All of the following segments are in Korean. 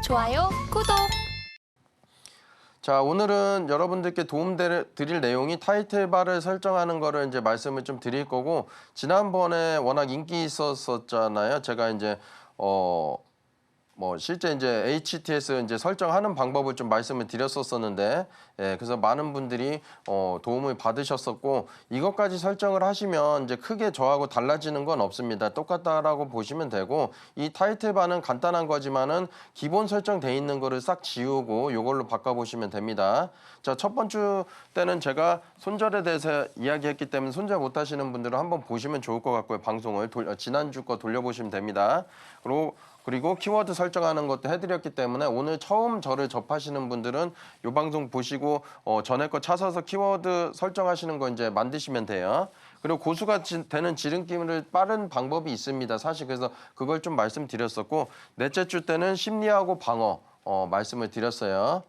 좋아요, 구독. 자, 오늘은 여러분들께 도움 드릴 내용이 타이틀바를 설정하는 거를 이제 말씀을 좀 드릴 거고, 지난번에 워낙 인기 있었었잖아요. 제가 이제 실제 이제 HTS 이제 설정하는 방법을 좀 말씀을 드렸었는데, 그래서 많은 분들이 도움을 받으셨었고, 이것까지 설정을 하시면 이제 크게 저하고 달라지는 건 없습니다. 똑같다라고 보시면 되고, 이 타이틀바는 간단한 거지만은 기본 설정돼 있는 거를 싹 지우고 이걸로 바꿔보시면 됩니다. 자, 첫 번째 때는 제가 손절에 대해서 이야기했기 때문에 손절 못 하시는 분들은 한번 보시면 좋을 것 같고요. 방송을 지난주 거 돌려보시면 됩니다. 그리고 키워드 설정하는 것도 해드렸기 때문에 오늘 처음 저를 접하시는 분들은 이 방송 보시고 전에 거 찾아서 키워드 설정하시는 거 이제 만드시면 돼요. 그리고 고수가 되는 지름길을 빠른 방법이 있습니다. 사실 그래서 그걸 좀 말씀드렸었고, 넷째 주 때는 심리하고 방어 말씀을 드렸어요.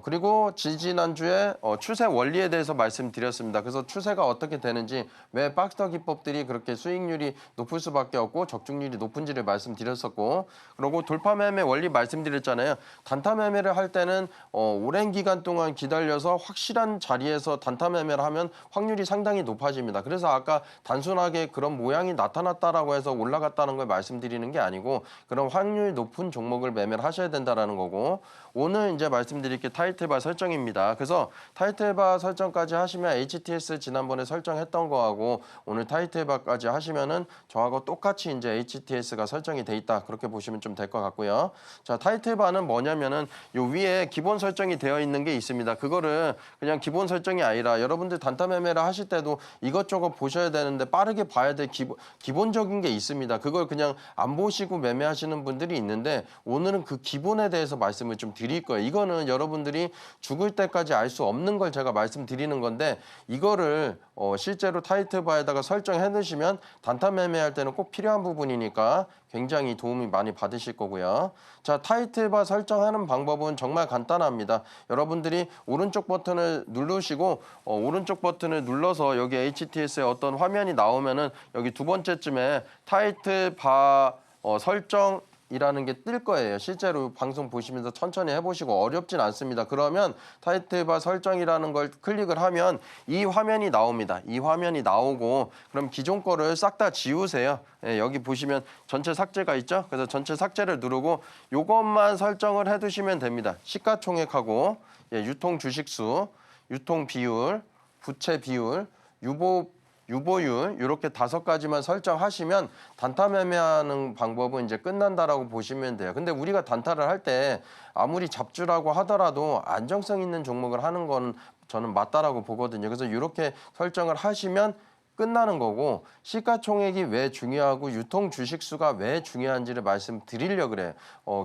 그리고 지지난주에 추세 원리에 대해서 말씀드렸습니다. 그래서 추세가 어떻게 되는지, 왜 박스터 기법들이 그렇게 수익률이 높을 수밖에 없고 적중률이 높은지를 말씀드렸었고, 그리고 돌파 매매 원리 말씀드렸잖아요. 단타 매매를 할 때는 오랜 기간 동안 기다려서 확실한 자리에서 단타 매매를 하면 확률이 상당히 높아집니다. 그래서 아까 단순하게 그런 모양이 나타났다라고 해서 올라갔다는 걸 말씀드리는 게 아니고, 그런 확률이 높은 종목을 매매를 하셔야 된다라는 거고, 오늘 이제 말씀드릴 게 타이틀바 설정입니다. 그래서 타이틀바 설정까지 하시면 HTS 지난번에 설정했던 거하고 오늘 타이틀바까지 하시면은 저하고 똑같이 이제 HTS가 설정이 돼 있다, 그렇게 보시면 좀 될 것 같고요. 자, 타이틀바는 뭐냐면은 요 위에 기본 설정이 되어 있는 게 있습니다. 그거를 그냥 기본 설정이 아니라 여러분들 단타 매매를 하실 때도 이것저것 보셔야 되는데 빠르게 봐야 될 기본적인 게 있습니다. 그걸 그냥 안 보시고 매매하시는 분들이 있는데, 오늘은 그 기본에 대해서 말씀을 좀 드릴 거예요. 이거는 여러분들이 죽을 때까지 알 수 없는 걸 제가 말씀드리는 건데, 이거를 실제로 타이틀바에다가 설정해 놓으시면 단타 매매할 때는 꼭 필요한 부분이니까 굉장히 도움이 많이 받으실 거고요. 자, 타이틀바 설정하는 방법은 정말 간단합니다. 여러분들이 오른쪽 버튼을 누르시고 오른쪽 버튼을 눌러서 여기 HTS에 어떤 화면이 나오면은 여기 두 번째쯤에 타이틀바 설정 이라는 게 뜰 거예요. 실제로 방송 보시면서 천천히 해보시고, 어렵진 않습니다. 그러면 타이틀바 설정이라는 걸 클릭을 하면 이 화면이 나옵니다. 이 화면이 나오고, 그럼 기존 거를 싹 다 지우세요. 여기 보시면 전체 삭제가 있죠. 그래서 전체 삭제를 누르고 이것만 설정을 해두시면 됩니다. 시가총액하고 유통 주식수, 유통 비율, 부채 비율, 유보율, 이렇게 5가지만 설정하시면 단타 매매하는 방법은 이제 끝난다라고 보시면 돼요. 근데 우리가 단타를 할 때 아무리 잡주라고 하더라도 안정성 있는 종목을 하는 건 저는 맞다라고 보거든요. 그래서 이렇게 설정을 하시면 끝나는 거고, 시가총액이 왜 중요하고 유통 주식수가 왜 중요한지를 말씀드리려고 그래요.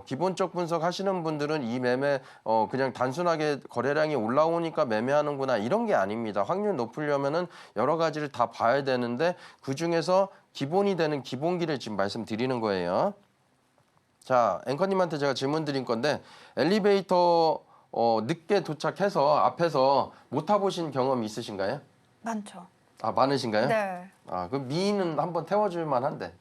기본적 분석하시는 분들은 이 매매 그냥 단순하게 거래량이 올라오니까 매매하는구나, 이런 게 아닙니다. 확률 높으려면은 여러 가지를 다 봐야 되는데, 그중에서 기본이 되는 기본기를 지금 말씀드리는 거예요. 자, 앵커님한테 제가 질문 드린 건데, 엘리베이터 늦게 도착해서 앞에서 못 타보신 경험 있으신가요? 많죠. 아, 많으신가요? 네. 아, 그럼 미인은 한번 태워줄 만한데.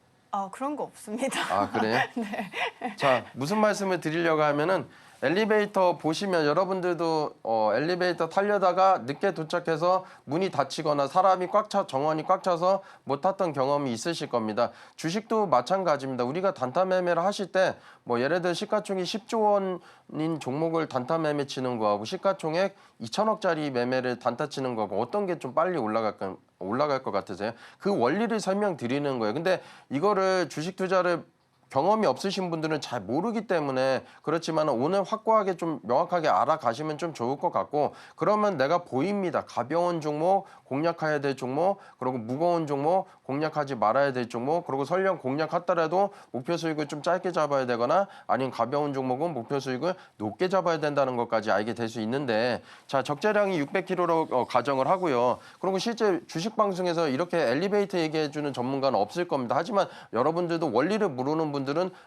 그런 거 없습니다. 아, 그래요? 네. 자, 무슨 말씀을 드리려고 하면은, 엘리베이터 보시면 여러분들도 엘리베이터 타려다가 늦게 도착해서 문이 닫히거나 사람이 정원이 꽉 차서 못 탔던 경험이 있으실 겁니다. 주식도 마찬가지입니다. 우리가 단타 매매를 하실 때 예를 들어 시가총액 10조 원인 종목을 단타 매매 치는 거하고 시가총액 2천억짜리 매매를 단타 치는 거하고 어떤 게 좀 빨리 올라갈 것 같으세요? 그 원리를 설명드리는 거예요. 근데 이거를 주식 투자를 경험이 없으신 분들은 잘 모르기 때문에 그렇지만 오늘 확고하게 좀 명확하게 알아가시면 좀 좋을 것 같고, 그러면 내가 보입니다. 가벼운 종목, 공략해야 될 종목, 그리고 무거운 종목, 공략하지 말아야 될 종목, 그리고 설령 공략하더라도 목표 수익을 좀 짧게 잡아야 되거나 아니면 가벼운 종목은 목표 수익을 높게 잡아야 된다는 것까지 알게 될 수 있는데, 자, 적재량이 600kg로 가정을 하고요. 그리고 실제 주식 방송에서 이렇게 엘리베이터 얘기해 주는 전문가는 없을 겁니다. 하지만 여러분들도 원리를 모르는 분들은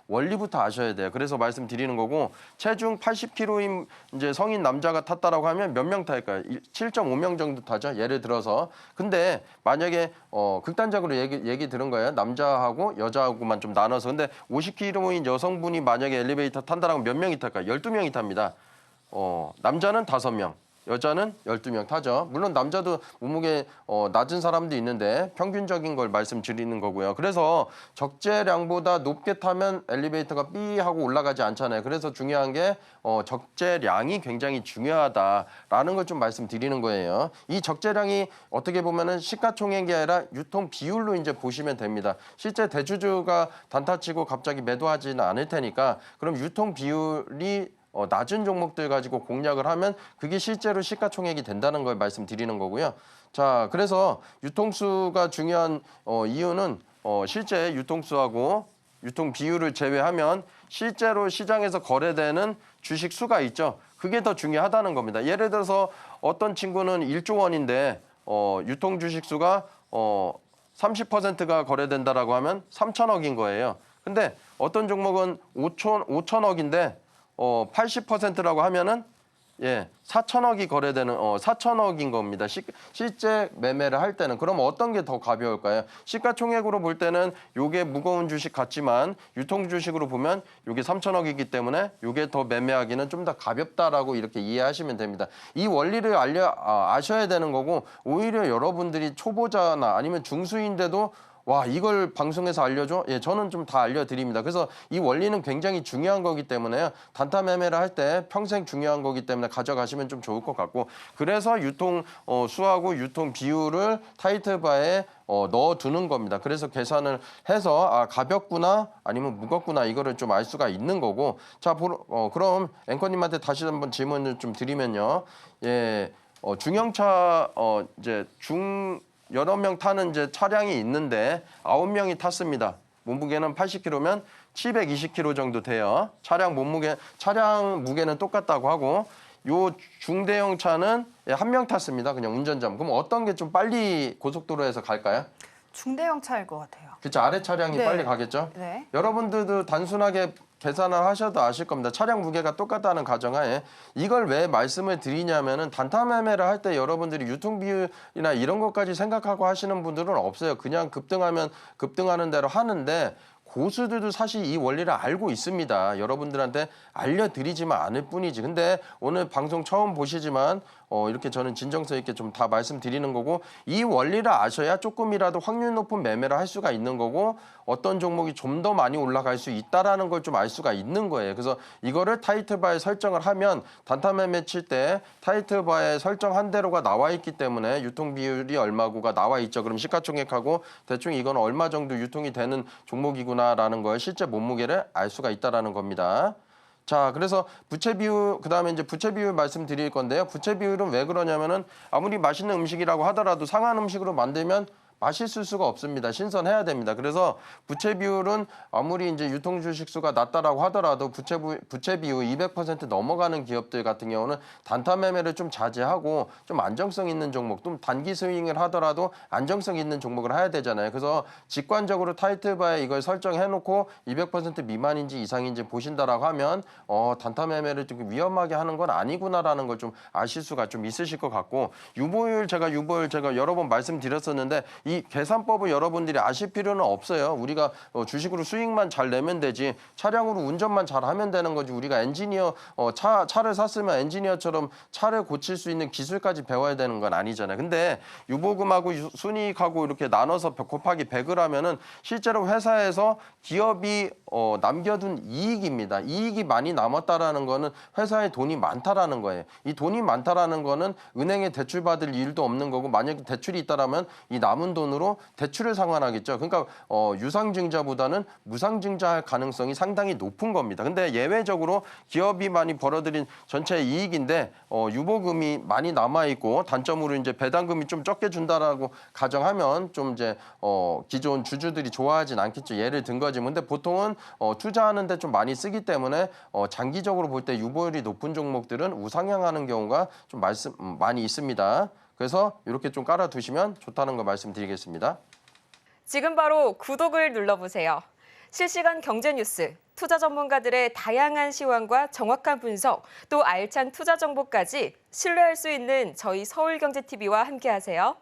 원리부터 아셔야 돼요. 그래서 말씀드리는 거고, 체중 80kg인 이제 성인 남자가 탔다라고 하면 몇 명 탈까요? 7.5명 정도 타죠. 예를 들어서 그죠? 근데 만약에 극단적으로 얘기 들은 거예요. 남자하고 여자하고만 좀 나눠서. 근데 50kg인 여성분이 만약에 엘리베이터 탄다라고 몇 명이 탈까요? 12명이 탑니다. 남자는 5명. 여자는 12명 타죠. 물론 남자도 몸무게 낮은 사람도 있는데 평균적인 걸 말씀드리는 거고요. 그래서 적재량보다 높게 타면 엘리베이터가 삐 하고 올라가지 않잖아요. 그래서 중요한 게 적재량이 굉장히 중요하다라는 걸 좀 말씀드리는 거예요. 이 적재량이 어떻게 보면은 시가총액이 아니라 유통 비율로 이제 보시면 됩니다. 실제 대주주가 단타치고 갑자기 매도하지는 않을 테니까 그럼 유통 비율이 낮은 종목들 가지고 공략을 하면 그게 실제로 시가총액이 된다는 걸 말씀드리는 거고요. 자, 그래서 유통수가 중요한 이유는 실제 유통수하고 유통 비율을 제외하면 실제로 시장에서 거래되는 주식 수가 있죠. 그게 더 중요하다는 겁니다. 예를 들어서 어떤 친구는 1조 원인데 유통 주식 수가 30%가 거래된다라고 하면 3천억인 거예요. 근데 어떤 종목은 5천억인데 80%라고 하면은 4천억이 거래되는 4천억인 겁니다. 실제 매매를 할 때는 그럼 어떤 게 더 가벼울까요? 시가총액으로 볼 때는 요게 무거운 주식 같지만 유통 주식으로 보면 요게 3천억이기 때문에 요게 더 매매하기는 좀 더 가볍다라고 이렇게 이해하시면 됩니다. 이 원리를 아셔야 되는 거고 오히려 여러분들이 초보자나 아니면 중수인데도 와, 이걸 방송에서 알려줘? 예, 저는 좀 다 알려드립니다. 그래서 이 원리는 굉장히 중요한 거기 때문에요. 단타 매매를 할 때 평생 중요한 거기 때문에 가져가시면 좀 좋을 것 같고 그래서 유통 수하고 유통 비율을 타이틀바에 넣어두는 겁니다. 그래서 계산을 해서 가볍구나 아니면 무겁구나 이거를 좀 알 수가 있는 거고 자, 그럼 앵커님한테 다시 한번 질문을 좀 드리면요. 예, 중형차 이제 여러 명 타는 이제 차량이 있는데 9명이 탔습니다. 몸무게는 80kg면 720kg 정도 돼요. 차량 무게는 똑같다고 하고 요 중대형 차는 1명 탔습니다. 그냥 운전자. 그럼 어떤 게 좀 빨리 고속도로에서 갈까요? 중대형 차일 것 같아요. 그렇죠. 아래 차량이 네. 빨리 가겠죠. 네. 여러분들도 단순하게 계산을 하셔도 아실 겁니다. 차량 무게가 똑같다는 가정하에 이걸 왜 말씀을 드리냐면은 단타 매매를 할 때 여러분들이 유통 비율이나 이런 것까지 생각하고 하시는 분들은 없어요. 그냥 급등하면 급등하는 대로 하는데 고수들도 사실 이 원리를 알고 있습니다. 여러분들한테 알려드리지만 않을 뿐이지. 근데 오늘 방송 처음 보시지만 이렇게 저는 진정성 있게 좀 다 말씀드리는 거고 이 원리를 아셔야 조금이라도 확률 높은 매매를 할 수가 있는 거고 어떤 종목이 좀 더 많이 올라갈 수 있다라는 걸 좀 알 수가 있는 거예요. 그래서 이거를 타이틀바에 설정을 하면 단타 매매 칠 때 타이틀바에 설정한 대로가 나와 있기 때문에 유통 비율이 얼마고가 나와 있죠. 그럼 시가총액하고 대충 이건 얼마 정도 유통이 되는 종목이구나라는 걸 실제 몸무게를 알 수가 있다라는 겁니다. 자, 그래서 부채 비율, 그다음에 이제 부채 비율 말씀드릴 건데요. 부채 비율은 왜 그러냐면은 아무리 맛있는 음식이라고 하더라도 상한 음식으로 만들면 맛있을 수가 없습니다. 신선해야 됩니다. 그래서 부채 비율은 아무리 이제 유통 주식 수가 낮다라고 하더라도 부채 비율 200% 넘어가는 기업들 같은 경우는 단타 매매를 좀 자제하고 좀 안정성 있는 종목, 좀 단기 스윙을 하더라도 안정성 있는 종목을 해야 되잖아요. 그래서 직관적으로 타이틀바에 이걸 설정해 놓고 200% 미만인지 이상인지 보신다라고 하면 단타 매매를 좀 위험하게 하는 건 아니구나라는 걸 좀 아실 수가 좀 있으실 것 같고 유보율 제가 여러 번 말씀드렸었는데 이 계산법을 여러분들이 아실 필요는 없어요. 우리가 주식으로 수익만 잘 내면 되지 차량으로 운전만 잘하면 되는 거지 우리가 엔지니어 차를 샀으면 엔지니어처럼 차를 고칠 수 있는 기술까지 배워야 되는 건 아니잖아요. 근데 유보금하고 순이익하고 이렇게 나눠서 곱하기 100을 하면은 실제로 회사에서 기업이 남겨둔 이익입니다. 이익이 많이 남았다라는 거는 회사에 돈이 많다라는 거예요. 이 돈이 많다라는 거는 은행에 대출 받을 일도 없는 거고 만약에 대출이 있다라면 이 남은 돈으로 대출을 상환하겠죠. 그러니까 유상증자보다는 무상증자할 가능성이 상당히 높은 겁니다. 근데 예외적으로 기업이 많이 벌어들인 전체 이익인데 유보금이 많이 남아 있고 단점으로 이제 배당금이 좀 적게 준다라고 가정하면 좀 이제 기존 주주들이 좋아하진 않겠죠. 예를 든 거지. 근데 보통은 투자하는데 좀 많이 쓰기 때문에 장기적으로 볼 때 유보율이 높은 종목들은 우상향하는 경우가 좀 많이 있습니다. 그래서 이렇게 좀 깔아두시면 좋다는 거 말씀드리겠습니다. 지금 바로 구독을 눌러보세요. 실시간 경제 뉴스, 투자 전문가들의 다양한 시황과 정확한 분석, 또 알찬 투자 정보까지 신뢰할 수 있는 저희 서울경제TV와 함께하세요.